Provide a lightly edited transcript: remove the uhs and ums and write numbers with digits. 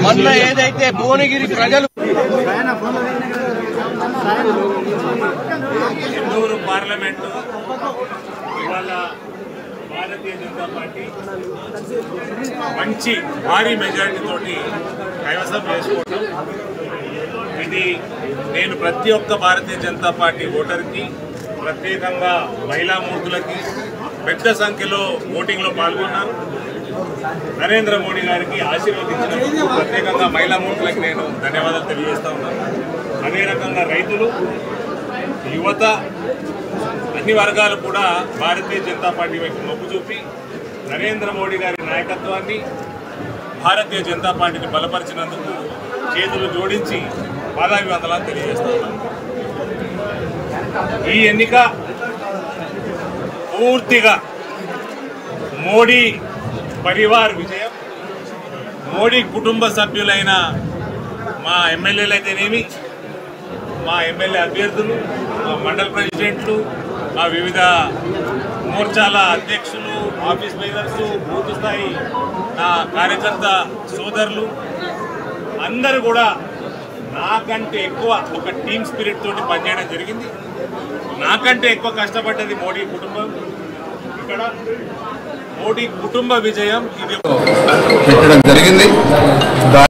మొన్న ఏదైతే భువనగిరి ప్రజలు ఇందూరు పార్లమెంటు ఇవాళ భారతీయ జనతా పార్టీ మంచి భారీ మెజారిటీ తోటి కైవసం చేసుకోవడం, ఇది నేను ప్రతి ఒక్క భారతీయ జనతా పార్టీ ఓటర్కి, ప్రత్యేకంగా మహిళా మూర్తులకి పెద్ద సంఖ్యలో ఓటింగ్లో పాల్గొన్నాను. నరేంద్ర మోడీ గారికి ఆశీర్వదించినందుకు ప్రత్యేకంగా మహిళా మూర్తులకి నేను ధన్యవాదాలు తెలియజేస్తా ఉన్నాను. అదే రకంగా రైతులు, యువత, అన్ని వర్గాలు కూడా భారతీయ జనతా పార్టీ వైపు మొగ్గు చూపి నరేంద్ర మోడీ గారి నాయకత్వాన్ని, భారతీయ జనతా పార్టీని బలపరిచినందుకు చేతులు జోడించి పాదాభివందనాలు తెలియజేస్తా ఉన్నాను. ఈ ఎన్నిక పూర్తిగా మోడీ పరివార్ విజయం. మోడీ కుటుంబ సభ్యులైన మా ఎమ్మెల్యేలు అయితేనేమి, మా ఎమ్మెల్యే అభ్యర్థులు, మా మండల ప్రెసిడెంట్లు, మా వివిధ మోర్చాల అధ్యక్షులు, ఆఫీస్ బేరర్స్, బూత్ స్థాయి నా కార్యకర్త సోదరులు అందరూ కూడా నాకంటే ఎక్కువ ఒక టీమ్ స్పిరిట్ తోటి పనిచేయడం జరిగింది. నాకంటే ఎక్కువ కష్టపడ్డది మోడీ కుటుంబం. ఇక్కడ మోడీ కుటుంబ విజయం ఇది పెట్టడం జరిగింది.